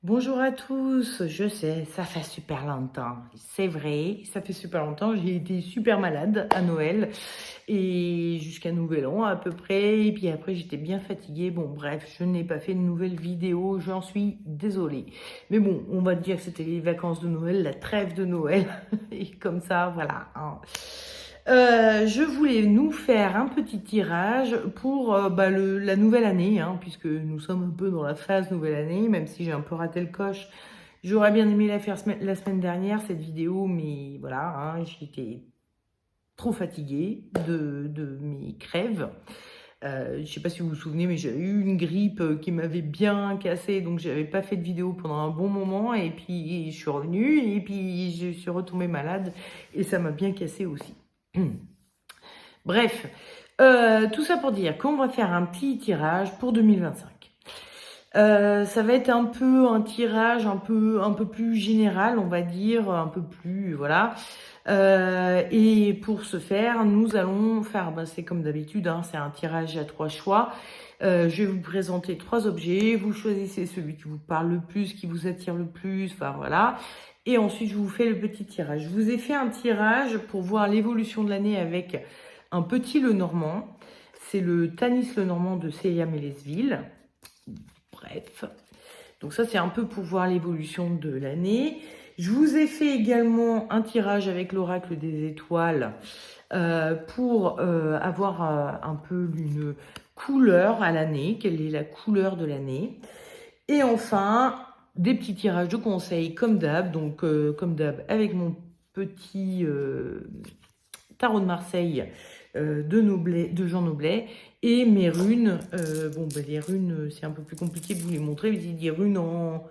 Bonjour à tous, je sais, ça fait super longtemps, c'est vrai, ça fait super longtemps, j'ai été super malade à Noël et jusqu'à Nouvel An à peu près, et puis après j'étais bien fatiguée, bon bref, je n'ai pas fait de nouvelles vidéos, j'en suis désolée. Mais bon, on va dire que c'était les vacances de Noël, la trêve de Noël, et comme ça, voilà, hein. Je voulais nous faire un petit tirage pour la nouvelle année, hein, puisque nous sommes un peu dans la phase nouvelle année, même si j'ai un peu raté le coche. J'aurais bien aimé la faire la semaine dernière, cette vidéo, mais voilà, hein, j'étais trop fatiguée de mes crèves. Je ne sais pas si vous vous souvenez, mais j'avais eu une grippe qui m'avait bien cassée, donc j'avais pas fait de vidéo pendant un bon moment, et puis je suis revenue, et puis je suis retombée malade, et ça m'a bien cassé aussi. Bref, tout ça pour dire qu'on va faire un petit tirage pour 2025. Ça va être un peu un tirage un peu plus général, on va dire, un peu plus, voilà. Et pour ce faire, nous allons faire, c'est comme d'habitude, hein, c'est un tirage à 3 choix. Je vais vous présenter 3 objets, vous choisissez celui qui vous parle le plus, qui vous attire le plus, enfin voilà. Et ensuite, je vous fais le petit tirage. Je vous ai fait un tirage pour voir l'évolution de l'année avec un petit Lenormand. C'est le Tanis Lenormand de Célia Mélesville. Bref, donc ça c'est un peu pour voir l'évolution de l'année. Je vous ai fait également un tirage avec l'oracle des étoiles pour avoir un peu une couleur à l'année, quelle est la couleur de l'année. Et enfin, des petits tirages de conseils comme d'hab, donc comme d'hab avec mon petit tarot de Marseille de Jean Noblet et mes runes. Les runes, c'est un peu plus compliqué de vous les montrer, mais c'est des runes en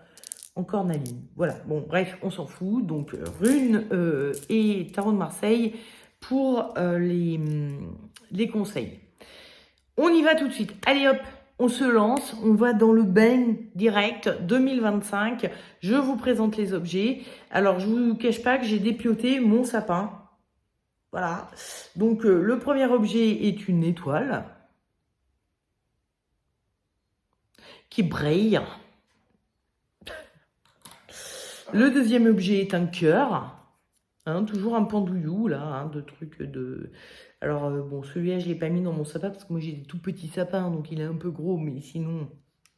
cornaline. Voilà, bon, bref, on s'en fout. Donc, runes et tarot de Marseille pour les conseils. On y va tout de suite. Allez hop, on se lance, on va dans le bain direct 2025. Je vous présente les objets. Alors, je vous cache pas que j'ai dépioté mon sapin. Voilà, donc le premier objet est une étoile qui brille. Le deuxième objet est un cœur, hein, toujours un pendouillou là, hein, de trucs de... Alors bon, celui-là je ne l'ai pas mis dans mon sapin parce que moi j'ai des tout petits sapins, donc il est un peu gros, mais sinon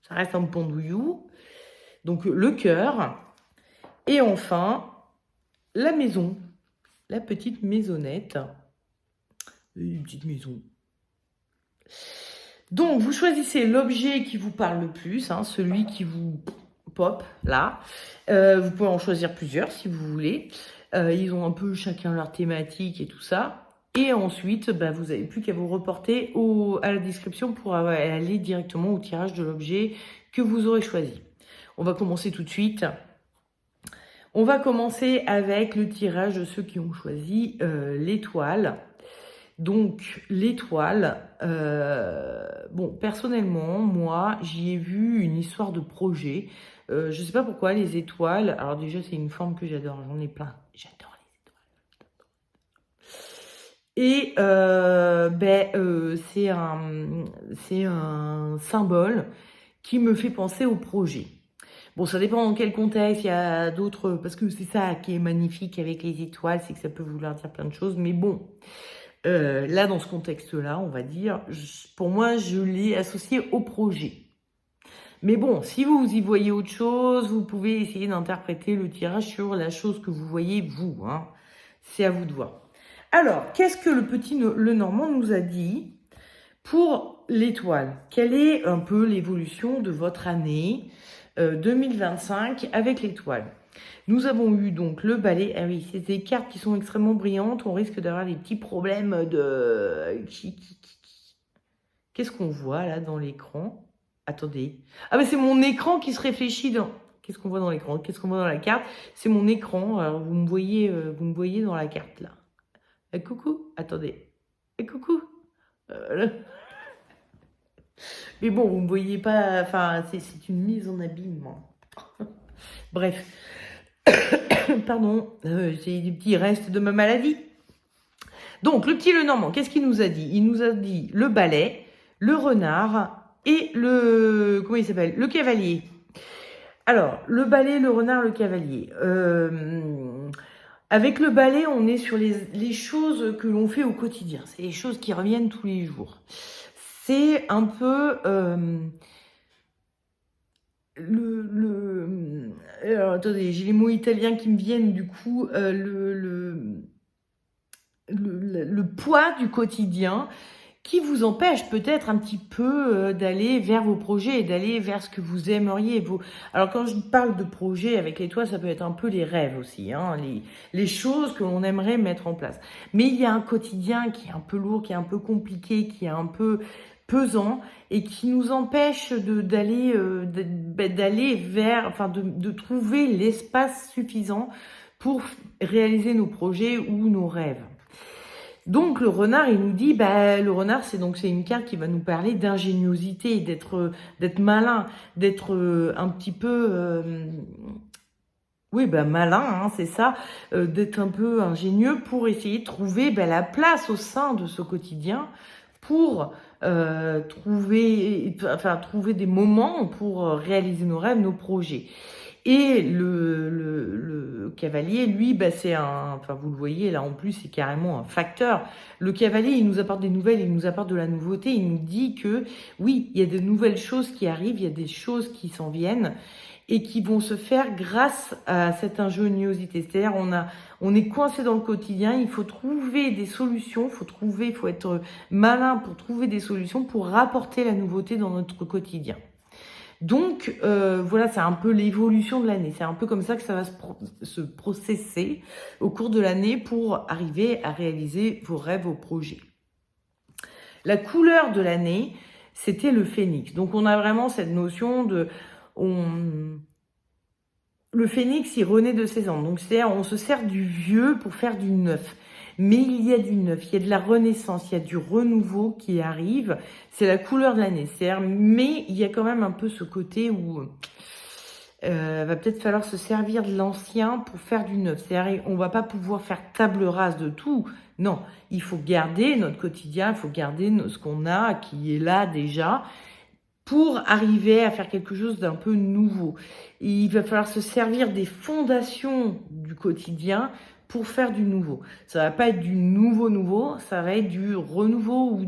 ça reste un pendouillou. Donc le cœur, et enfin la maison, la petite maisonnette. Une petite maison. Donc, vous choisissez l'objet qui vous parle le plus, hein, celui qui vous pop, là. Vous pouvez en choisir plusieurs, si vous voulez. Ils ont un peu chacun leur thématique et tout ça. Et ensuite, vous n'avez plus qu'à vous reporter à la description pour aller directement au tirage de l'objet que vous aurez choisi. On va commencer tout de suite. On va commencer avec le tirage de ceux qui ont choisi l'étoile. Donc, l'étoile, personnellement, moi, j'y ai vu une histoire de projet. Je ne sais pas pourquoi, les étoiles, alors déjà, c'est une forme que j'adore, j'en ai plein. J'adore les étoiles. Et c'est un symbole qui me fait penser au projet. Bon, ça dépend dans quel contexte, il y a d'autres... Parce que c'est ça qui est magnifique avec les étoiles, c'est que ça peut vouloir dire plein de choses, mais bon... là, dans ce contexte-là, on va dire, pour moi, je l'ai associé au projet. Mais bon, si vous y voyez autre chose, vous pouvez essayer d'interpréter le tirage sur la chose que vous voyez, vous. Hein. C'est à vous de voir. Alors, qu'est-ce que le petit Lenormand nous a dit pour l'étoile? Quelle est un peu l'évolution de votre année 2025 avec l'étoile? Nous avons eu donc le balai. Ah oui, c'est des cartes qui sont extrêmement brillantes. On risque d'avoir des petits problèmes de... Qu'est-ce qu'on voit là dans l'écran? Attendez. Ah, mais c'est mon écran qui se réfléchit dans... Qu'est-ce qu'on voit dans l'écran? Qu'est-ce qu'on voit dans la carte? C'est mon écran. Alors, vous me voyez dans la carte là. Coucou. Attendez. Coucou. Mais bon, vous me voyez pas... Enfin, c'est une mise en abîme. Bref. Pardon, j'ai des petits restes de ma maladie. Donc, le petit Lenormand, qu'est-ce qu'il nous a dit? Il nous a dit le balai, le renard et le... Comment il s'appelle? Le cavalier. Alors, le balai, le renard, le cavalier. Avec le balai, on est sur les choses que l'on fait au quotidien. C'est les choses qui reviennent tous les jours. C'est un peu alors, attendez, j'ai les mots italiens qui me viennent du coup. Le poids du quotidien qui vous empêche peut-être un petit peu d'aller vers vos projets et d'aller vers ce que vous aimeriez. Alors quand je parle de projets avec les toits, ça peut être un peu les rêves aussi, hein, les choses que l'on aimerait mettre en place. Mais il y a un quotidien qui est un peu lourd, qui est un peu compliqué, qui est un peu pesant et qui nous empêche d'aller vers, enfin de trouver l'espace suffisant pour réaliser nos projets ou nos rêves. Donc le renard, il nous dit, le renard, c'est une carte qui va nous parler d'ingéniosité, d'être malin, d'être un petit peu, oui, malin, hein, c'est ça, d'être un peu ingénieux pour essayer de trouver la place au sein de ce quotidien pour trouver des moments pour réaliser nos rêves, nos projets. Et le cavalier, lui, vous le voyez là en plus, c'est carrément un facteur. Le cavalier, il nous apporte des nouvelles, il nous apporte de la nouveauté, il nous dit que oui, il y a de nouvelles choses qui arrivent, il y a des choses qui s'en viennent et qui vont se faire grâce à cette ingéniosité. C'est-à-dire, on est coincé dans le quotidien, il faut trouver des solutions, il faut être malin pour trouver des solutions pour rapporter la nouveauté dans notre quotidien. Donc, voilà, c'est un peu l'évolution de l'année. C'est un peu comme ça que ça va se processer au cours de l'année pour arriver à réaliser vos rêves, vos projets. La couleur de l'année, c'était le phénix. Donc, on a vraiment cette notion de... Le phénix, il renaît de ses cendres. Donc, c'est-à-dire, on se sert du vieux pour faire du neuf. Mais il y a du neuf, il y a de la renaissance, il y a du renouveau qui arrive. C'est la couleur de l'année. Mais il y a quand même un peu ce côté où va peut-être falloir se servir de l'ancien pour faire du neuf. C'est-à-dire, on va pas pouvoir faire table rase de tout. Non, il faut garder notre quotidien, il faut garder ce qu'on a, qui est là déjà, pour arriver à faire quelque chose d'un peu nouveau. Et il va falloir se servir des fondations du quotidien pour faire du nouveau. Ça va pas être du nouveau, ça va être du renouveau ou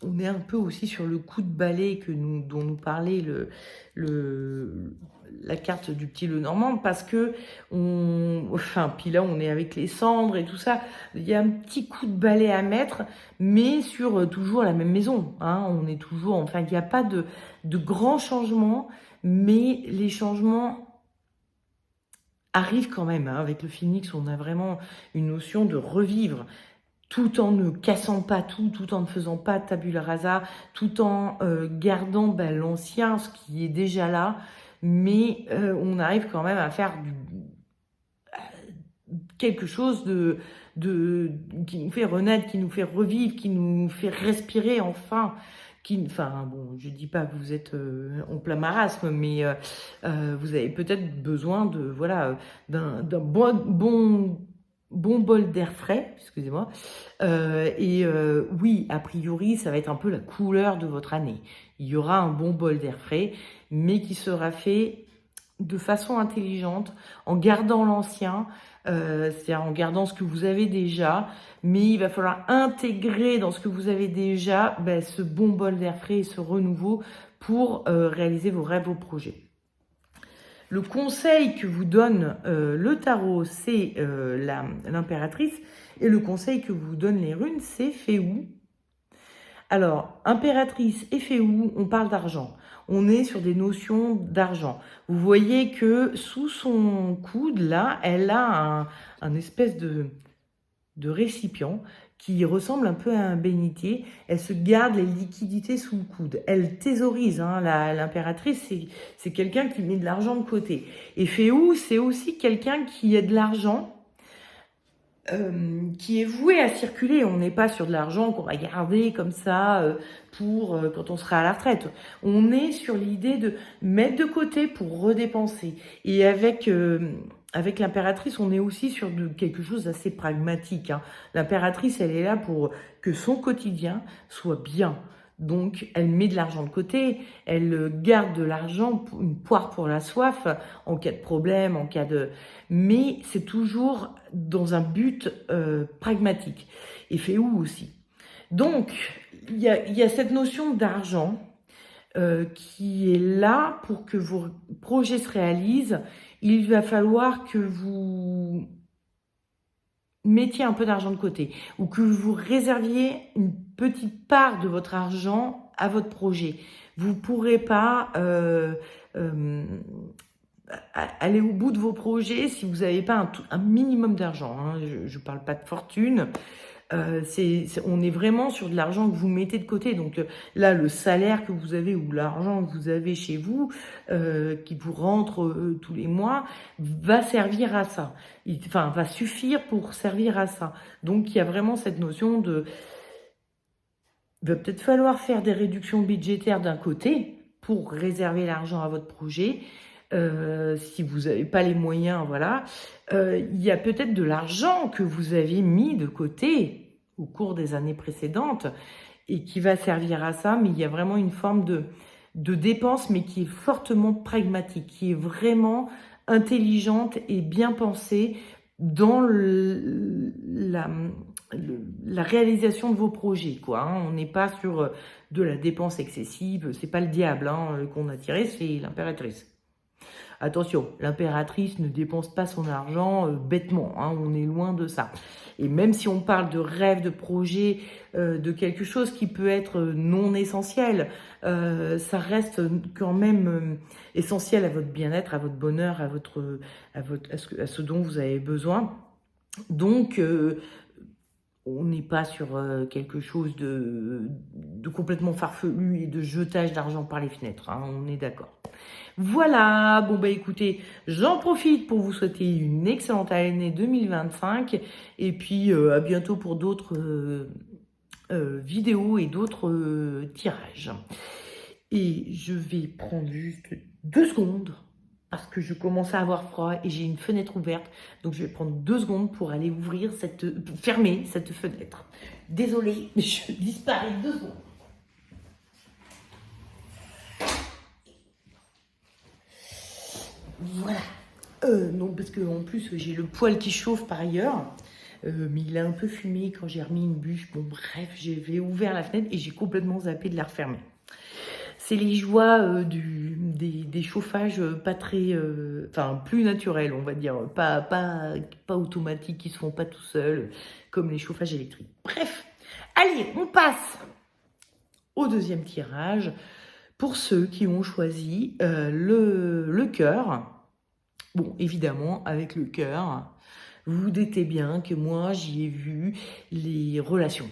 on est un peu aussi sur le coup de balai dont nous parlait la carte du petit Lenormand, parce que puis là on est avec les cendres et tout ça, il y a un petit coup de balai à mettre, mais sur toujours la même maison, hein, on est toujours, il n'y a pas de grands changements, mais les changements arrivent quand même, hein. Avec le phénix, on a vraiment une notion de revivre, tout en ne cassant pas tout en ne faisant pas tabula rasa, tout en gardant l'ancien, ce qui est déjà là, mais on arrive quand même à faire quelque chose qui nous fait renaître, qui nous fait revivre, qui nous fait respirer enfin. Je dis pas que vous êtes en plein marasme, mais vous avez peut-être besoin d'un bon bol d'air frais, excusez-moi. Oui, a priori, ça va être un peu la couleur de votre année. Il y aura un bon bol d'air frais, mais qui sera fait de façon intelligente, en gardant l'ancien, c'est-à-dire en gardant ce que vous avez déjà, mais il va falloir intégrer dans ce que vous avez déjà ce bon bol d'air frais et ce renouveau pour réaliser vos rêves, vos projets. Le conseil que vous donne le tarot, c'est l'impératrice, et le conseil que vous donnent les runes, c'est Féou. Alors, impératrice et Féou, on parle d'argent. On est sur des notions d'argent. Vous voyez que sous son coude, là, elle a un espèce de récipient qui ressemble un peu à un bénitier. Elle se garde les liquidités sous le coude. Elle thésaurise, hein, l'impératrice, c'est quelqu'un qui met de l'argent de côté. Et Féou, c'est aussi quelqu'un qui a de l'argent, qui est voué à circuler. On n'est pas sur de l'argent qu'on va garder comme ça pour quand on sera à la retraite. On est sur l'idée de mettre de côté pour redépenser. Et avec l'impératrice, on est aussi sur quelque chose d'assez pragmatique, hein. L'impératrice, elle est là pour que son quotidien soit bien. Donc, elle met de l'argent de côté, elle garde de l'argent, une poire pour la soif, en cas de problème, en cas de... Mais c'est toujours dans un but pragmatique. Et fait où aussi. Donc, il y a cette notion d'argent qui est là pour que vos projets se réalisent. Il va falloir que vous mettiez un peu d'argent de côté ou que vous réserviez une petite part de votre argent à votre projet. Vous ne pourrez pas aller au bout de vos projets si vous n'avez pas un minimum d'argent. Hein. Je ne parle pas de fortune. On est vraiment sur de l'argent que vous mettez de côté. Donc là, le salaire que vous avez ou l'argent que vous avez chez vous, qui vous rentre tous les mois, va servir à ça. Enfin, va suffire pour servir à ça. Donc, il y a vraiment cette notion de... Il va peut-être falloir faire des réductions budgétaires d'un côté pour réserver l'argent à votre projet. Si vous n'avez pas les moyens, voilà. Il y a peut-être de l'argent que vous avez mis de côté au cours des années précédentes et qui va servir à ça, mais il y a vraiment une forme de dépense, mais qui est fortement pragmatique, qui est vraiment intelligente et bien pensée dans la réalisation de vos projets, quoi. Hein. On n'est pas sur de la dépense excessive, c'est pas le diable qu'on a tiré, c'est l'impératrice. Attention, l'impératrice ne dépense pas son argent bêtement, hein, on est loin de ça. Et même si on parle de rêve, de projet, de quelque chose qui peut être non essentiel, ça reste quand même essentiel à votre bien-être, à votre bonheur, à ce dont vous avez besoin. Donc, on n'est pas sur quelque chose de complètement farfelu et de jetage d'argent par les fenêtres, hein, on est d'accord. Voilà, bon bah écoutez, j'en profite pour vous souhaiter une excellente année 2025 et puis à bientôt pour d'autres vidéos et d'autres tirages. Et je vais prendre juste 2 secondes parce que je commence à avoir froid et j'ai une fenêtre ouverte. Donc je vais prendre 2 secondes pour aller fermer cette fenêtre. Désolée, mais je disparais 2 secondes. Voilà. Non, parce que en plus, j'ai le poêle qui chauffe par ailleurs. Mais il a un peu fumé quand j'ai remis une bûche. Bon, bref, j'avais ouvert la fenêtre et j'ai complètement zappé de la refermer. C'est les joies des chauffages pas très... Enfin, plus naturels, on va dire. Pas automatiques, qui se font pas tout seuls, comme les chauffages électriques. Bref, allez, on passe au deuxième tirage. Pour ceux qui ont choisi le cœur, bon, évidemment, avec le cœur, vous vous doutez bien que moi, j'y ai vu les relations.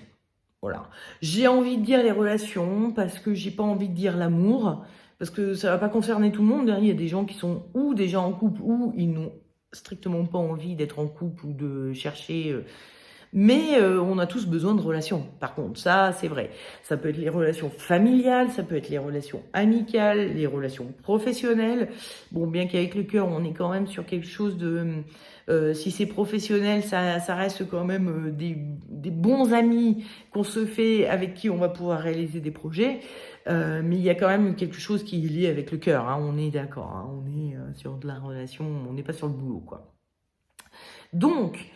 Voilà. J'ai envie de dire les relations parce que j'ai pas envie de dire l'amour, parce que ça va pas concerner tout le monde. Il y a des gens qui sont ou déjà en couple ou ils n'ont strictement pas envie d'être en couple ou de chercher... Mais on a tous besoin de relations. Par contre, ça, c'est vrai. Ça peut être les relations familiales, ça peut être les relations amicales, les relations professionnelles. Bon, bien qu'avec le cœur, on est quand même sur quelque chose de... si c'est professionnel, ça reste quand même des bons amis qu'on se fait, avec qui on va pouvoir réaliser des projets. Mais il y a quand même quelque chose qui est lié avec le cœur. Hein, on est d'accord. Hein, on est sur de la relation, on n'est pas sur le boulot, quoi. Donc...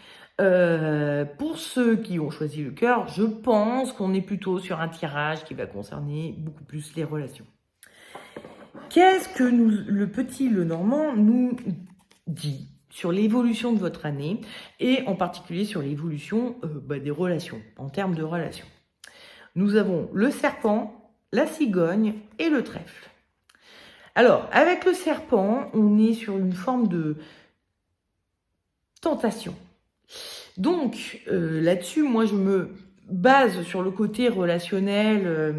pour ceux qui ont choisi le cœur, je pense qu'on est plutôt sur un tirage qui va concerner beaucoup plus les relations. Qu'est-ce que le petit Lenormand nous dit sur l'évolution de votre année et en particulier sur l'évolution des relations, en termes de relations? Nous avons le serpent, la cigogne et le trèfle. Alors, avec le serpent, on est sur une forme de tentation. Donc, là-dessus, moi, je me base sur le côté relationnel,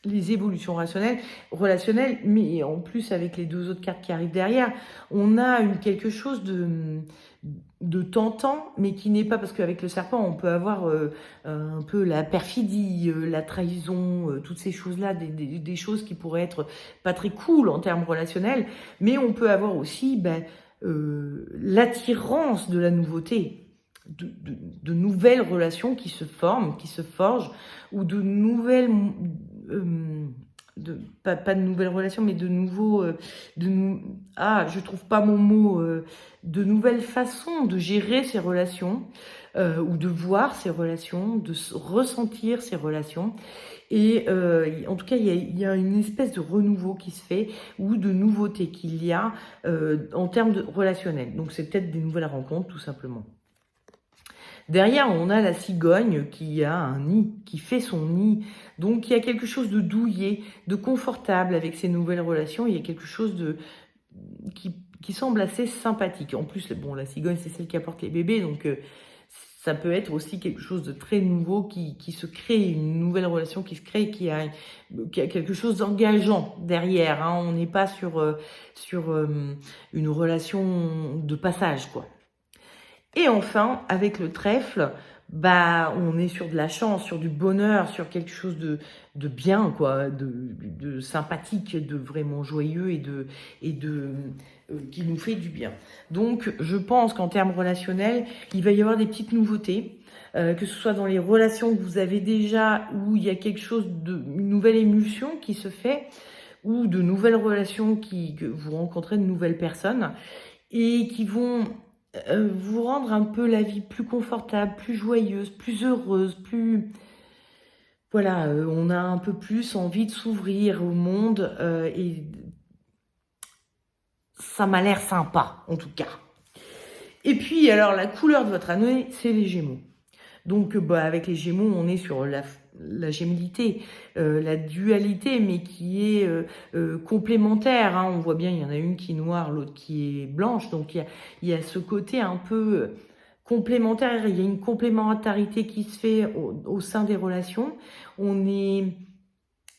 les évolutions relationnelles, mais en plus, avec les 2 autres cartes qui arrivent derrière, on a quelque chose de tentant, mais qui n'est pas, parce qu'avec le serpent, on peut avoir un peu la perfidie, la trahison, toutes ces choses-là, des choses qui pourraient être pas très cool en termes relationnels, mais on peut avoir aussi... l'attirance de la nouveauté. de nouvelles relations qui se forment, qui se forgent, ou de nouvelles, pas de nouvelles relations, mais de nouveaux, je trouve pas mon mot, de nouvelles façons de gérer ces relations, ou de voir ces relations, de ressentir ces relations. Et en tout cas, il y a une espèce de renouveau qui se fait, ou de nouveauté qu'il y a en termes de relationnel. Donc c'est peut-être des nouvelles rencontres, tout simplement. Derrière, on a la cigogne qui a un nid, qui fait son nid. Donc il y a quelque chose de douillet, de confortable avec ces nouvelles relations. Il y a quelque chose qui semble assez sympathique. En plus, bon, la cigogne, c'est celle qui apporte les bébés, donc ça peut être aussi quelque chose de très nouveau qui se crée, une nouvelle relation qui se crée, qui a quelque chose d'engageant derrière. Hein. On n'est pas sur une relation de passage, quoi. Et enfin, avec le trèfle, on est sur de la chance, sur du bonheur, sur quelque chose de bien, quoi, de sympathique, de vraiment joyeux et qui nous fait du bien. Donc, je pense qu'en termes relationnels, il va y avoir des petites nouveautés, que ce soit dans les relations que vous avez déjà, où il y a quelque chose une nouvelle émulsion qui se fait, ou de nouvelles relations que vous rencontrez de nouvelles personnes, et qui vont vous rendre un peu la vie plus confortable, plus joyeuse, plus heureuse, plus... Voilà, on a un peu plus envie de s'ouvrir au monde et ça m'a l'air sympa, en tout cas. Et puis, alors, la couleur de votre année, c'est les Gémeaux. Donc, avec les Gémeaux, on est sur la gémilité, la dualité, mais qui est complémentaire. Hein. On voit bien, il y en a une qui est noire, l'autre qui est blanche. Donc, il y a ce côté un peu complémentaire. Il y a une complémentarité qui se fait au sein des relations. On est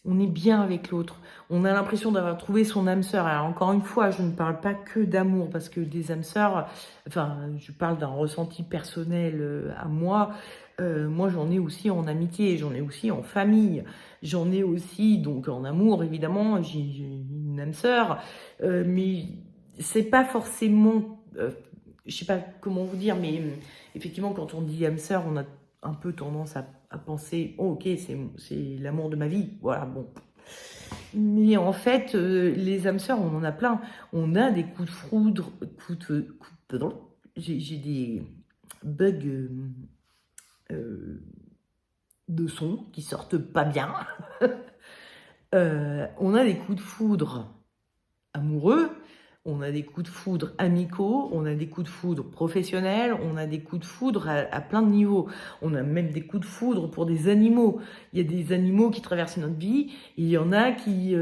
bien avec l'autre. On a l'impression d'avoir trouvé son âme sœur. Alors encore une fois, je ne parle pas que d'amour, parce que des âmes sœurs, je parle d'un ressenti personnel à moi. Moi, j'en ai aussi en amitié, j'en ai aussi en famille, j'en ai aussi donc en amour, évidemment. J'ai une âme sœur, mais c'est pas forcément, je sais pas comment vous dire, mais effectivement, quand on dit âme sœur, on a un peu tendance à penser, oh, ok, c'est l'amour de ma vie, voilà, bon. Mais en fait, les âmes sœurs, on en a plein. On a des coups de foudre, j'ai des bugs de son qui sortent pas bien. On a des coups de foudre amoureux, on a des coups de foudre amicaux, on a des coups de foudre professionnels, on a des coups de foudre à plein de niveaux. On a même des coups de foudre pour des animaux. Il y a des animaux qui traversent notre vie, et il y en a qui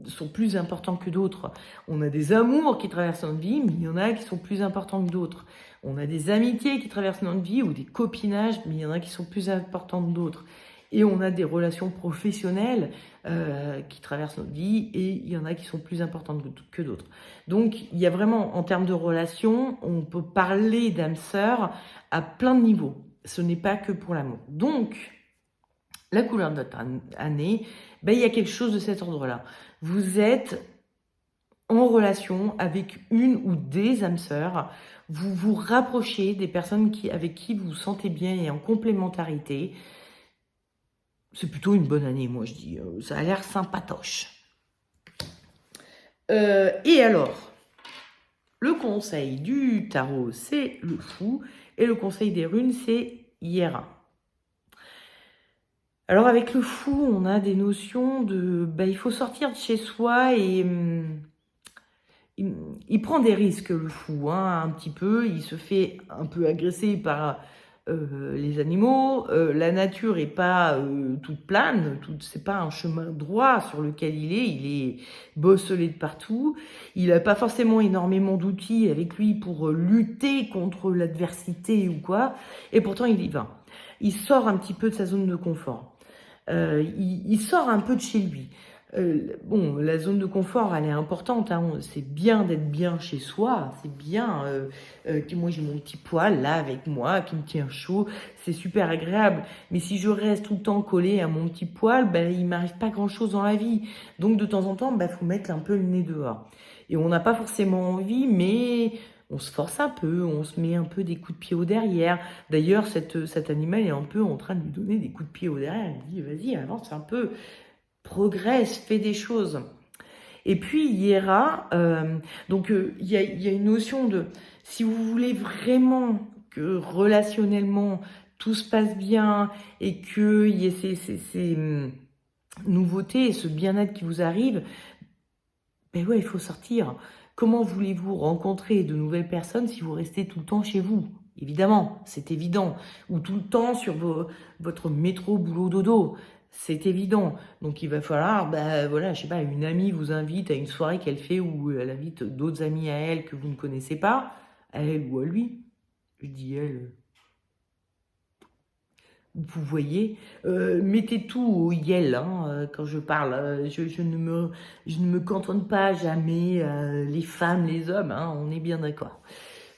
sont plus importants que d'autres. On a des amours qui traversent notre vie, mais il y en a qui sont plus importants que d'autres. On a des amitiés qui traversent notre vie, ou des copinages, mais il y en a qui sont plus importants que d'autres. Et on a des relations professionnelles qui traversent notre vie, et il y en a qui sont plus importantes que d'autres. Donc, il y a vraiment, en termes de relations, on peut parler d'âme sœur à plein de niveaux. Ce n'est pas que pour l'amour. Donc, la couleur de votre année, il y a quelque chose de cet ordre-là. Vous êtes en relation avec une ou des âmes sœurs. Vous vous rapprochez des personnes avec qui vous vous sentez bien et en complémentarité. C'est plutôt une bonne année, moi je dis. Ça a l'air sympatoche. Et alors, le conseil du tarot, c'est le fou. Et le conseil des runes, c'est Hiera. Alors avec le fou, on a des notions de... il faut sortir de chez soi et... il prend des risques, le fou, hein, un petit peu. Il se fait un peu agresser par... les animaux, la nature est pas toute plane, c'est pas un chemin droit sur lequel il est bosselé de partout, il n'a pas forcément énormément d'outils avec lui pour lutter contre l'adversité ou quoi, et pourtant il y va. Il sort un petit peu de sa zone de confort, il sort un peu de chez lui. La zone de confort, elle est importante, hein. C'est bien d'être bien chez soi, c'est bien que moi j'ai mon petit poêle là avec moi qui me tient chaud, c'est super agréable. Mais si je reste tout le temps collée à mon petit poêle, il m'arrive pas grand chose dans la vie. Donc de temps en temps, faut mettre un peu le nez dehors. Et on n'a pas forcément envie, mais on se force un peu, on se met un peu des coups de pied au derrière. D'ailleurs, cet animal est un peu en train de lui donner des coups de pied au derrière. Il dit, vas-y, avance un peu, progresse, fais des choses. Et puis, Hiera, donc il y a une notion de, si vous voulez vraiment que relationnellement, tout se passe bien et qu'il y ait ces nouveautés et ce bien-être qui vous arrive, ben ouais, il faut sortir. Comment voulez-vous rencontrer de nouvelles personnes si vous restez tout le temps chez vous? Évidemment, c'est évident. Ou tout le temps sur votre métro, boulot, dodo. C'est évident. Donc il va falloir, ben voilà, je sais pas, une amie vous invite à une soirée qu'elle fait ou elle invite d'autres amis à elle que vous ne connaissez pas, à elle ou à lui. Je dis elle. Vous voyez, mettez tout au yel hein, quand je parle. Je ne me cantonne pas jamais les femmes, les hommes, hein, on est bien d'accord.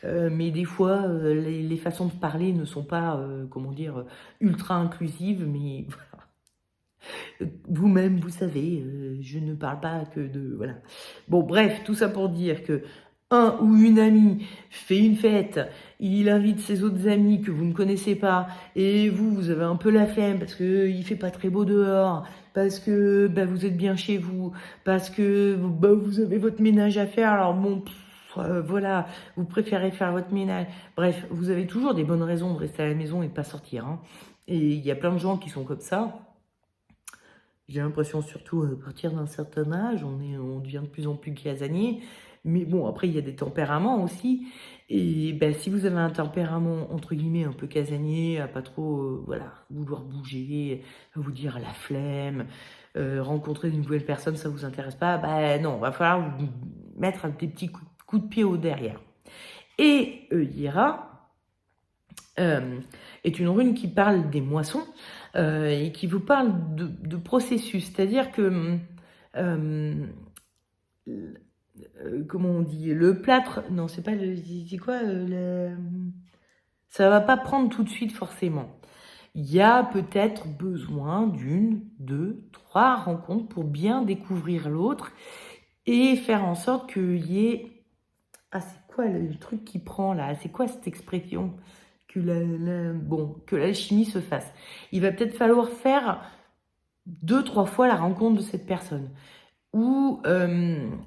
Mais des fois, les façons de parler ne sont pas, comment dire, ultra inclusives, mais vous-même, vous savez, je ne parle pas que de... Voilà. Bon, bref, tout ça pour dire que un ou une amie fait une fête, il invite ses autres amis que vous ne connaissez pas, et vous avez un peu la flemme parce qu'il fait pas très beau dehors, parce que bah, vous êtes bien chez vous, parce que bah, vous avez votre ménage à faire, alors bon, voilà, vous préférez faire votre ménage. Bref, vous avez toujours des bonnes raisons de rester à la maison et de pas sortir. Hein. Et il y a plein de gens qui sont comme ça. J'ai l'impression surtout à partir d'un certain âge, on devient de plus en plus casanier. Mais bon, après, il y a des tempéraments aussi. Et ben, si vous avez un tempérament, entre guillemets, un peu casanier, à pas trop, voilà, vouloir bouger, à vous dire la flemme, rencontrer une nouvelle personne, ça vous intéresse pas, ben non, va falloir vous mettre des petits coups de pied au derrière. Et Hiera est une rune qui parle des moissons et qui vous parle de processus. C'est-à-dire que comment on dit, le plâtre, non, c'est pas le, c'est quoi, ça va pas prendre tout de suite forcément. Il y a peut-être besoin d'une, deux, trois rencontres pour bien découvrir l'autre et faire en sorte qu'il y ait, ah c'est quoi le truc qui prend là, c'est quoi cette expression, que bon, que l'alchimie se fasse. Il va peut-être falloir faire deux, trois fois la rencontre de cette personne. Ou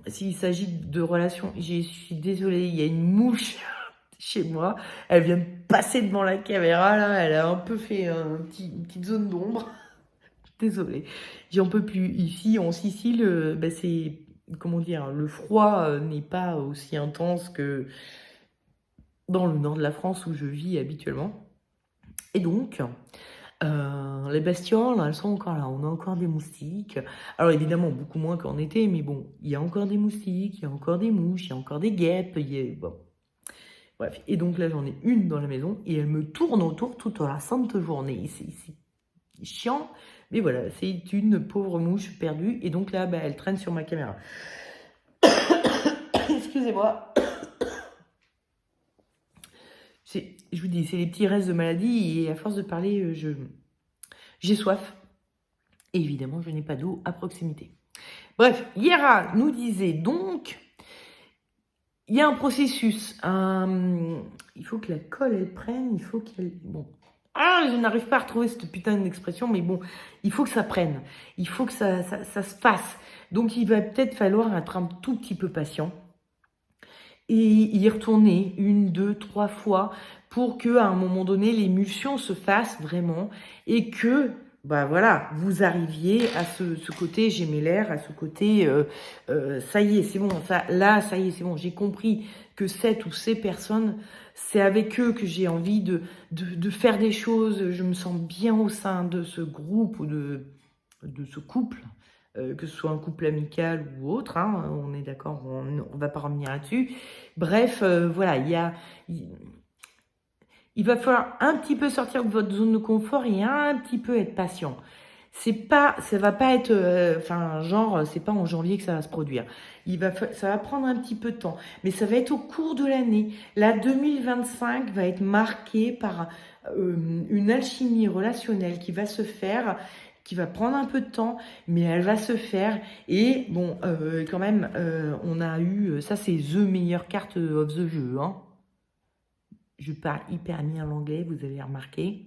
s'il s'agit de relations, je suis désolée, il y a une mouche chez moi, elle vient de passer devant la caméra, là, elle a un peu fait une petite zone d'ombre. Désolée, j'en peux plus. Ici, en Sicile, bah, c'est, comment dire, le froid n'est pas aussi intense que dans le nord de la France où je vis habituellement. Et donc, les bestioles, elles sont encore là. On a encore des moustiques. Alors évidemment, beaucoup moins qu'en été, mais bon, il y a encore des moustiques, il y a encore des mouches, il y a encore des guêpes. Bon. Bref, et donc là, j'en ai une dans la maison et elle me tourne autour toute la sainte journée. C'est chiant, mais voilà, c'est une pauvre mouche perdue. Et donc là, bah, elle traîne sur ma caméra. Excusez-moi. Je vous dis, c'est les petits restes de maladie et à force de parler, j'ai soif. Et évidemment, je n'ai pas d'eau à proximité. Bref, Hiera nous disait donc, il y a un processus. Il faut que la colle, elle prenne, il faut qu'elle... Bon. Ah, je n'arrive pas à retrouver cette putain d'expression, mais bon, il faut que ça prenne. Il faut que ça se passe. Donc, il va peut-être falloir être un tout petit peu patient et y retourner une, deux, trois fois pour que à un moment donné, l'émulsion se fasse vraiment et que, bah voilà, vous arriviez à ce côté gémellaire, à ce côté, ça y est, c'est bon, ça y est, c'est bon, j'ai compris que cette ou ces personnes, c'est avec eux que j'ai envie de faire des choses, je me sens bien au sein de ce groupe ou de ce couple. Que ce soit un couple amical ou autre, hein, on est d'accord, on ne va pas revenir là-dessus. Bref, voilà, il va falloir un petit peu sortir de votre zone de confort et un petit peu être patient. Ça va pas être, genre, c'est pas en janvier que ça va se produire. Ça va prendre un petit peu de temps, mais ça va être au cours de l'année. La 2025 va être marquée par une alchimie relationnelle qui va se faire qui va prendre un peu de temps, mais elle va se faire. Et bon, quand même, on a eu... Ça, c'est the meilleure carte of the jeu, hein. Je parle hyper bien l'anglais, vous avez remarqué.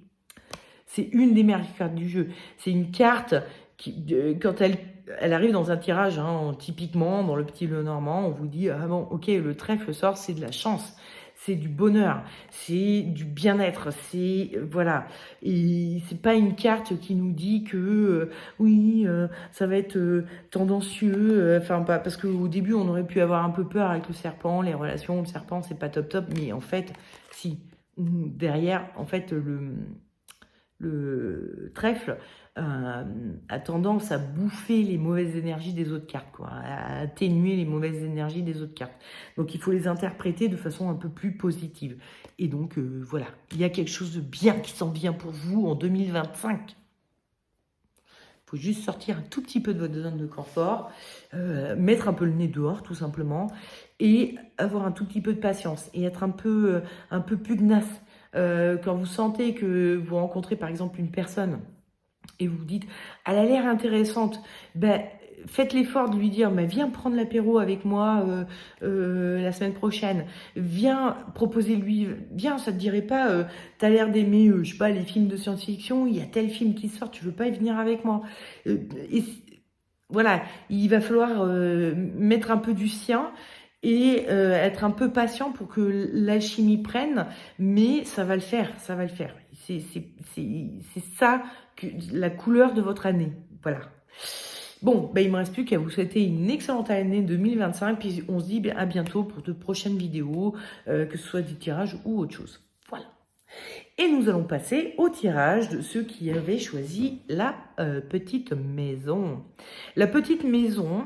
C'est une des meilleures cartes du jeu. C'est une carte qui, quand elle arrive dans un tirage, hein, typiquement dans le petit Lenormand, on vous dit, ah bon, ok, le trèfle sort, c'est de la chance, c'est du bonheur, c'est du bien-être, c'est, voilà. Et c'est pas une carte qui nous dit que, oui, ça va être tendancieux, enfin, pas, parce qu'au début, on aurait pu avoir un peu peur avec le serpent, les relations, le serpent, c'est pas top top, mais en fait, si, derrière, en fait, le trèfle a tendance à bouffer les mauvaises énergies des autres cartes, quoi, à atténuer les mauvaises énergies des autres cartes. Donc il faut les interpréter de façon un peu plus positive. Et donc voilà, il y a quelque chose de bien qui s'en vient pour vous en 2025. Il faut juste sortir un tout petit peu de votre zone de confort, mettre un peu le nez dehors tout simplement, et avoir un tout petit peu de patience, et être un peu pugnace. Quand vous sentez que vous rencontrez par exemple une personne et vous vous dites, elle a l'air intéressante, ben, faites l'effort de lui dire, mais viens prendre l'apéro avec moi la semaine prochaine, viens proposer-lui, viens, ça te dirait pas, t'as l'air d'aimer, je sais pas, les films de science-fiction, il y a tel film qui sort, tu veux pas y venir avec moi, et voilà, il va falloir mettre un peu du sien, et être un peu patient pour que l'alchimie prenne, mais ça va le faire, ça va le faire. C'est ça, la couleur de votre année, voilà. Bon, ben, il ne me reste plus qu'à vous souhaiter une excellente année 2025, puis on se dit à bientôt pour de prochaines vidéos, que ce soit des tirages ou autre chose. Voilà. Et nous allons passer au tirage de ceux qui avaient choisi la petite maison. La petite maison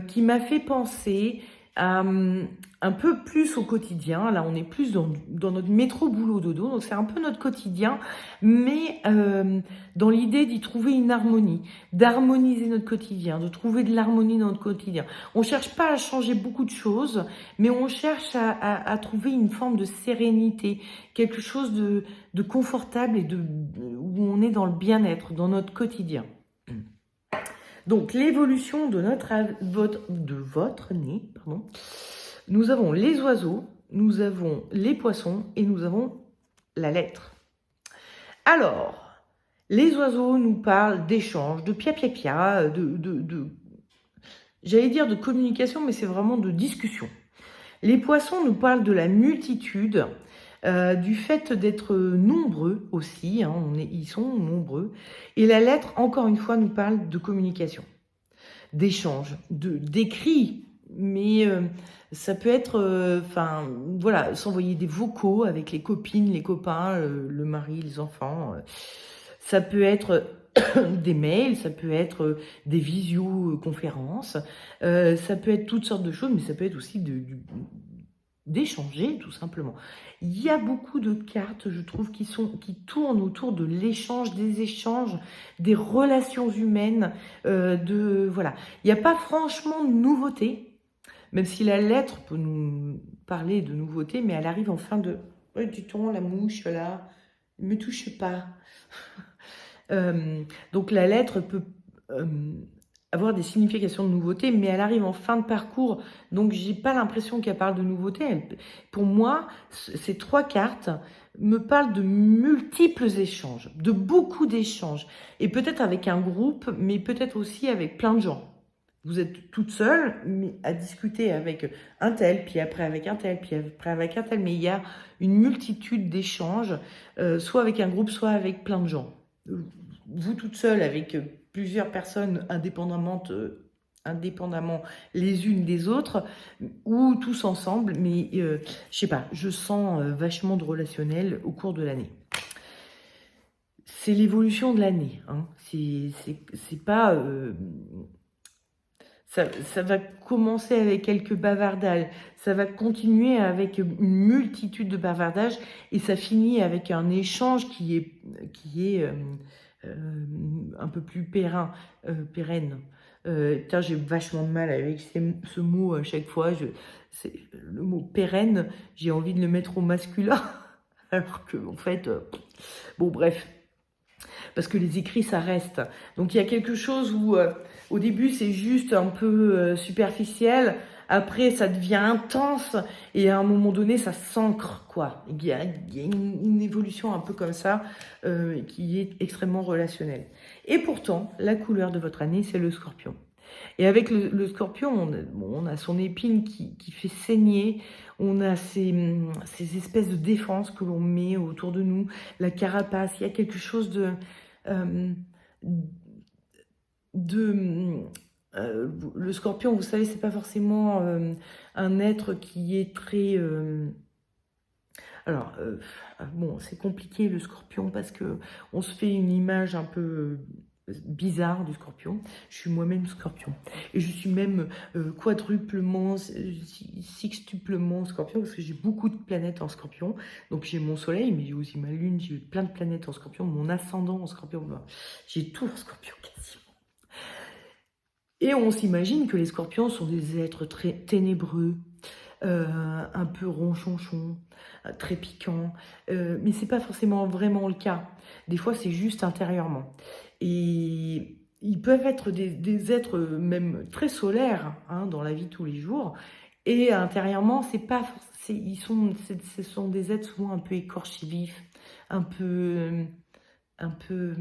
qui m'a fait penser un peu plus au quotidien. Là, on est plus dans notre métro boulot dodo, donc c'est un peu notre quotidien, mais dans l'idée d'y trouver une harmonie, d'harmoniser notre quotidien, de trouver de l'harmonie dans notre quotidien. On cherche pas à changer beaucoup de choses, mais on cherche à trouver une forme de sérénité, quelque chose de confortable et où on est dans le bien-être, dans notre quotidien. Donc, l'évolution de votre nez, pardon. Nous avons les oiseaux, nous avons les poissons et nous avons la lettre. Alors, les oiseaux nous parlent d'échanges, de pia-pia-pia, j'allais dire de communication, mais c'est vraiment de discussion. Les poissons nous parlent de la multitude, du fait d'être nombreux aussi, hein, ils sont nombreux. Et la lettre, encore une fois, nous parle de communication, d'échange, d'écrit, mais ça peut être, voilà, s'envoyer des vocaux avec les copines, les copains, le mari, les enfants. Ça peut être des mails, ça peut être des visioconférences, ça peut être toutes sortes de choses, mais ça peut être aussi d'échanger tout simplement. Il y a beaucoup de cartes, je trouve, qui tournent autour de l'échange, des échanges, des relations humaines, voilà. Il n'y a pas franchement de nouveauté, même si la lettre peut nous parler de nouveauté, mais elle arrive en fin de... Oh, du ton, la mouche, là, ne me touche pas. Donc la lettre peut avoir des significations de nouveauté, mais elle arrive en fin de parcours, donc j'ai pas l'impression qu'elle parle de nouveauté. Pour moi, ces trois cartes me parlent de multiples échanges, de beaucoup d'échanges, et peut-être avec un groupe, mais peut-être aussi avec plein de gens. Vous êtes toute seule, mais à discuter avec un tel, puis après avec un tel, puis après avec un tel, mais il y a une multitude d'échanges, soit avec un groupe, soit avec plein de gens. Vous toute seule avec plusieurs personnes indépendamment les unes des autres, ou tous ensemble, mais je sais pas, je sens vachement de relationnel au cours de l'année. C'est l'évolution de l'année, hein. C'est pas... ça va commencer avec quelques bavardages, ça va continuer avec une multitude de bavardages, et ça finit avec un échange qui est un peu plus pérenne. J'ai vachement de mal avec ce mot à chaque fois. Le mot pérenne, j'ai envie de le mettre au masculin, alors que en fait, bon bref. parce que les écrits, ça reste. Donc il y a quelque chose où, au début, c'est juste un peu superficiel, après, ça devient intense, et à un moment donné, ça s'ancre, quoi. Il y a une évolution un peu comme ça, qui est extrêmement relationnelle. Et pourtant, la couleur de votre année, c'est le scorpion. Et avec le scorpion, on a son épine qui fait saigner, on a ces espèces de défenses que l'on met autour de nous, la carapace, il y a quelque chose euh, de le scorpion, vous savez, c'est pas forcément un être qui est très... alors, bon, c'est compliqué le scorpion parce que on se fait une image un peu bizarre du scorpion. Je suis moi-même scorpion. Et je suis même quadruplement, sextuplement scorpion parce que j'ai beaucoup de planètes en scorpion. Donc j'ai mon soleil, mais j'ai aussi ma lune, j'ai plein de planètes en scorpion, mon ascendant en scorpion. J'ai tout en scorpion quasiment. Et on s'imagine que les scorpions sont des êtres très ténébreux, un peu ronchonchon, très piquant, mais c'est pas forcément vraiment le cas. Des fois, c'est juste intérieurement. Et ils peuvent être des êtres même très solaires hein, dans la vie de tous les jours. Et intérieurement, c'est pas, ce sont des êtres souvent un peu écorchés vifs, un peu, un peu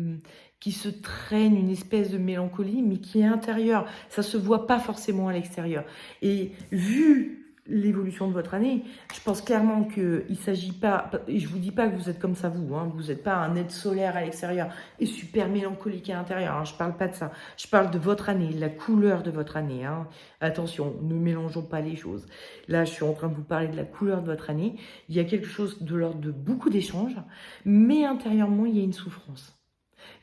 qui se traîne une espèce de mélancolie, mais qui est intérieure. Ça se voit pas forcément à l'extérieur. Et vu l'évolution de votre année, je pense clairement qu'il ne s'agit pas, et je vous dis pas que vous êtes comme ça vous, hein, vous n'êtes pas un être solaire à l'extérieur et super mélancolique à l'intérieur, hein, je parle pas de ça, je parle de votre année, la couleur de votre année, hein. Attention, ne mélangeons pas les choses. Là, je suis en train de vous parler de la couleur de votre année, il y a quelque chose de l'ordre de beaucoup d'échanges, mais intérieurement, il y a une souffrance.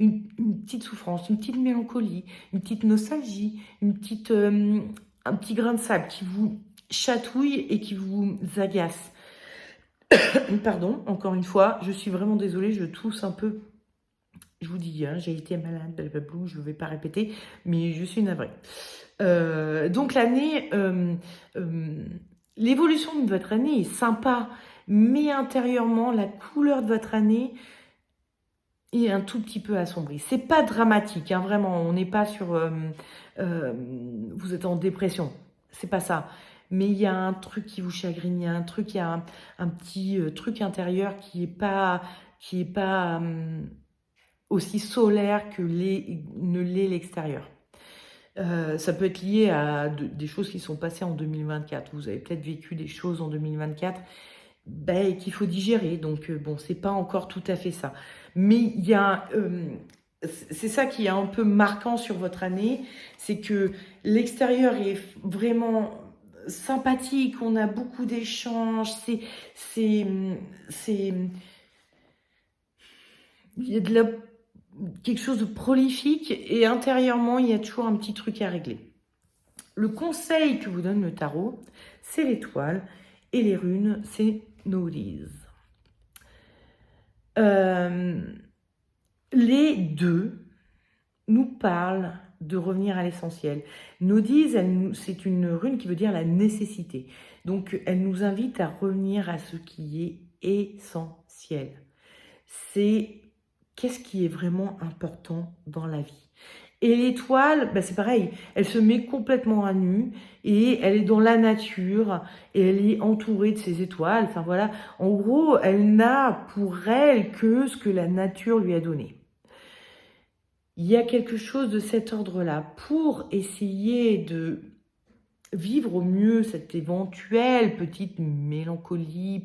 Une petite souffrance, une petite mélancolie, une petite nostalgie, un petit grain de sable qui vous chatouille et qui vous agace. Pardon, encore une fois, je suis vraiment désolée, je tousse un peu. Je vous dis, hein, j'ai été malade, blablabla, je ne vais pas répéter, mais je suis navrée. Donc l'année, l'évolution de votre année est sympa, mais intérieurement, la couleur de votre année est un tout petit peu assombrie. C'est pas dramatique, hein, vraiment, on n'est pas sur... vous êtes en dépression, c'est pas ça. Mais il y a un truc qui vous chagrine, il y a un truc, il y a un petit truc intérieur qui est pas aussi solaire que ne l'est l'extérieur. Ça peut être lié à des choses qui sont passées en 2024. Vous avez peut-être vécu des choses en 2024 qu'il faut digérer. Donc, bon, c'est pas encore tout à fait ça. Mais il y a... c'est ça qui est un peu marquant sur votre année, c'est que l'extérieur est vraiment sympathique, on a beaucoup d'échanges, il y a quelque chose de prolifique et intérieurement, il y a toujours un petit truc à régler. Le conseil que vous donne le tarot, c'est l'étoile et les runes, c'est Notice. Les deux nous parlent de revenir à l'essentiel. Notice, c'est une rune qui veut dire la nécessité. Donc, elle nous invite à revenir à ce qui est essentiel. C'est qu'est-ce qui est vraiment important dans la vie. Et l'étoile, c'est pareil, elle se met complètement à nu et elle est dans la nature et elle est entourée de ses étoiles. Enfin voilà, en gros, elle n'a pour elle que ce que la nature lui a donné. Il y a quelque chose de cet ordre-là pour essayer de vivre au mieux cette éventuelle petite mélancolie,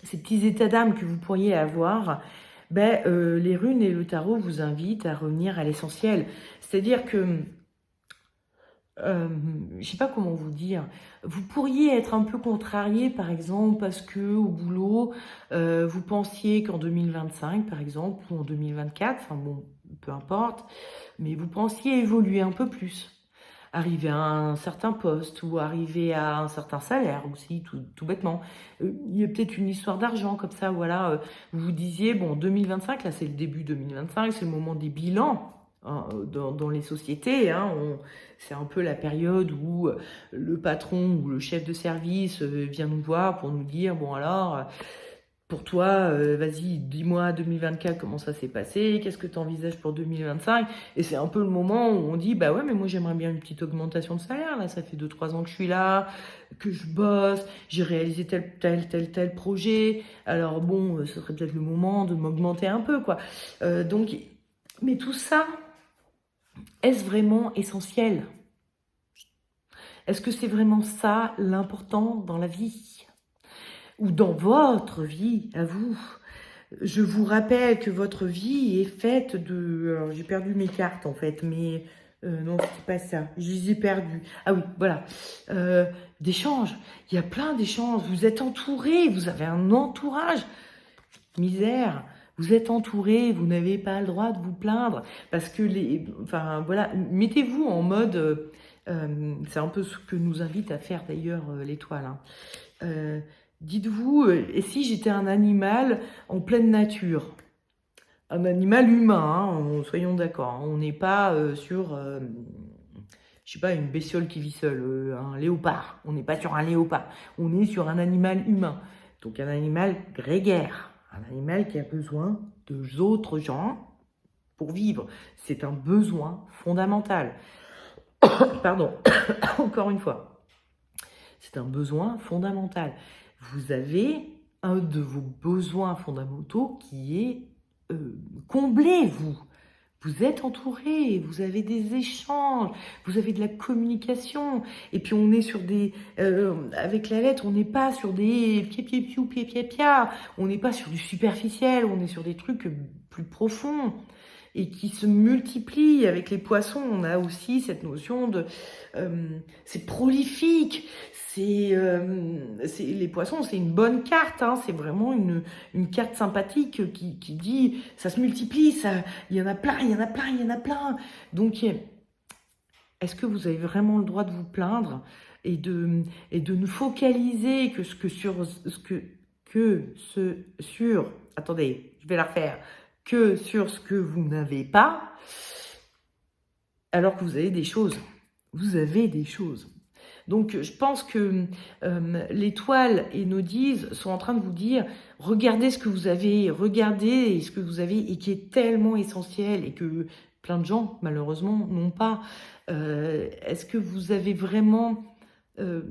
ces petits états d'âme que vous pourriez avoir. Les runes et le tarot vous invitent à revenir à l'essentiel. C'est-à-dire que, je ne sais pas comment vous dire, vous pourriez être un peu contrarié, par exemple, parce que au boulot, vous pensiez qu'en 2025, par exemple, ou en 2024, enfin bon, peu importe, mais vous pensiez évoluer un peu plus. Arriver à un certain poste ou arriver à un certain salaire aussi, tout bêtement. Il y a peut-être une histoire d'argent comme ça, voilà. Vous vous disiez, bon, 2025, là c'est le début 2025, c'est le moment des bilans hein, dans les sociétés. Hein, c'est un peu la période où le patron ou le chef de service vient nous voir pour nous dire, bon alors, pour toi, vas-y, dis-moi 2024 comment ça s'est passé, qu'est-ce que tu envisages pour 2025? Et c'est un peu le moment où on dit, bah ouais, mais moi j'aimerais bien une petite augmentation de salaire, là, ça fait 2-3 ans que je suis là, que je bosse, j'ai réalisé tel projet, alors bon, ce serait peut-être le moment de m'augmenter un peu, quoi. Donc, mais tout ça, est-ce vraiment essentiel? Est-ce que c'est vraiment ça l'important dans la vie? Ou dans votre vie, à vous? Je vous rappelle que votre vie est faite de... Alors, j'ai perdu mes cartes, en fait, mais... non, c'était pas ça. Je les ai perdues. Ah oui, voilà. D'échanges. Il y a plein d'échanges. Vous êtes entouré. Vous avez un entourage. Misère. Vous êtes entouré. Vous n'avez pas le droit de vous plaindre. Parce que les... Enfin, voilà. Mettez-vous en mode... c'est un peu ce que nous invite à faire, d'ailleurs, l'étoile. Hein. Dites-vous, et si j'étais un animal en pleine nature? Un animal humain, hein, soyons d'accord. Hein, on n'est pas sur, je sais pas, une bestiole qui vit seule, un léopard. On n'est pas sur un léopard. On est sur un animal humain. Donc un animal grégaire. Un animal qui a besoin d'autres gens pour vivre. C'est un besoin fondamental. Pardon, encore une fois. C'est un besoin fondamental. Vous avez un de vos besoins fondamentaux qui est comblé, vous. Vous êtes entouré, vous avez des échanges, vous avez de la communication. Et puis on est sur des... avec la lettre, on n'est pas sur des pied-pied-piou, on n'est pas sur du superficiel, on est sur des trucs plus profonds et qui se multiplient. Avec les poissons, on a aussi cette notion de... c'est prolifique, les poissons, c'est une bonne carte, hein, c'est vraiment une carte sympathique qui dit, ça se multiplie, il y en a plein, il y en a plein, il y en a plein. Donc, est-ce que vous avez vraiment le droit de vous plaindre et de ne focaliser attendez, je vais la refaire, que sur ce que vous n'avez pas, alors que vous avez des choses. Vous avez des choses. Donc, je pense que l'étoile et nos guides sont en train de vous dire, regardez ce que vous avez, regardez ce que vous avez et qui est tellement essentiel et que plein de gens, malheureusement, n'ont pas. Est-ce que vous avez vraiment... j'ai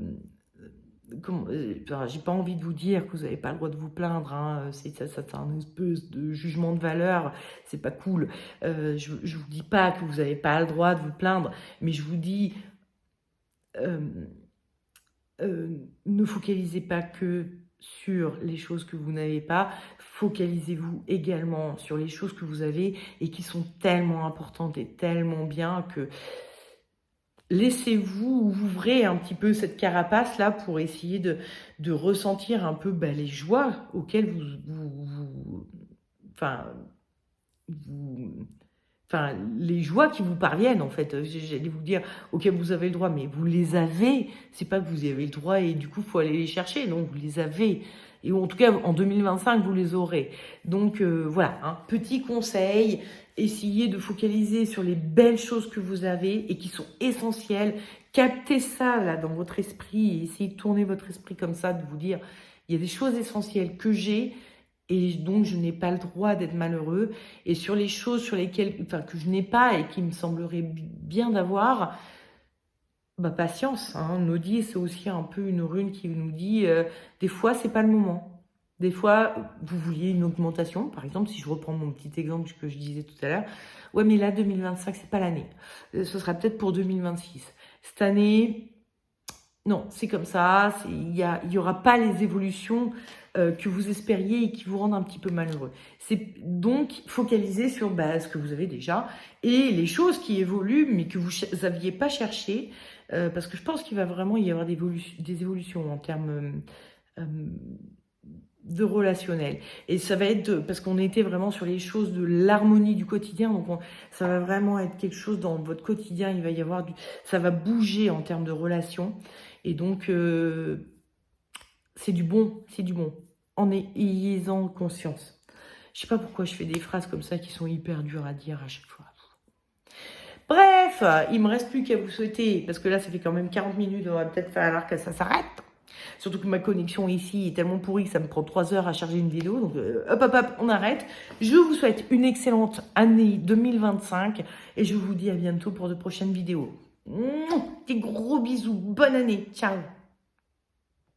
pas envie de vous dire que vous n'avez pas le droit de vous plaindre, hein, c'est un espèce de jugement de valeur, c'est pas cool. Je vous dis pas que vous n'avez pas le droit de vous plaindre, mais je vous dis... ne focalisez pas que sur les choses que vous n'avez pas, focalisez-vous également sur les choses que vous avez et qui sont tellement importantes et tellement bien que laissez-vous ouvrir un petit peu cette carapace là pour essayer de ressentir un peu les joies auxquelles les joies qui vous parviennent, en fait. J'allais vous dire, ok, vous avez le droit, mais vous les avez. C'est pas que vous y avez le droit et du coup, il faut aller les chercher. Non, vous les avez. Et en tout cas, en 2025, vous les aurez. Donc, voilà, un petit conseil. Essayez de focaliser sur les belles choses que vous avez et qui sont essentielles. Captez ça, là, dans votre esprit et essayez de tourner votre esprit comme ça, de vous dire, il y a des choses essentielles que j'ai et donc je n'ai pas le droit d'être malheureux. Et sur les choses sur lesquelles, que je n'ai pas et qui me sembleraient bien d'avoir, patience. Hein. Nodi, c'est aussi un peu une rune qui nous dit, des fois, c'est pas le moment. Des fois, vous vouliez une augmentation. Par exemple, si je reprends mon petit exemple que je disais tout à l'heure, ouais, mais là, 2025, c'est pas l'année. Ce sera peut-être pour 2026. Cette année, non, c'est comme ça. Il y aura pas les évolutions que vous espériez et qui vous rendent un petit peu malheureux. C'est donc focaliser sur ce que vous avez déjà et les choses qui évoluent, mais que vous n'aviez pas cherché, parce que je pense qu'il va vraiment y avoir des évolutions en termes de relationnel. Et ça va être, parce qu'on était vraiment sur les choses de l'harmonie du quotidien, donc ça va vraiment être quelque chose dans votre quotidien, il va y avoir ça va bouger en termes de relations. Et donc, c'est du bon, c'est du bon. En ayant conscience. Je sais pas pourquoi je fais des phrases comme ça qui sont hyper dures à dire à chaque fois. Bref, il me reste plus qu'à vous souhaiter, parce que là, ça fait quand même 40 minutes, on va peut-être falloir que ça s'arrête. Surtout que ma connexion ici est tellement pourrie que ça me prend 3 heures à charger une vidéo. Donc hop, on arrête. Je vous souhaite une excellente année 2025 et je vous dis à bientôt pour de prochaines vidéos. Des gros bisous, bonne année, ciao.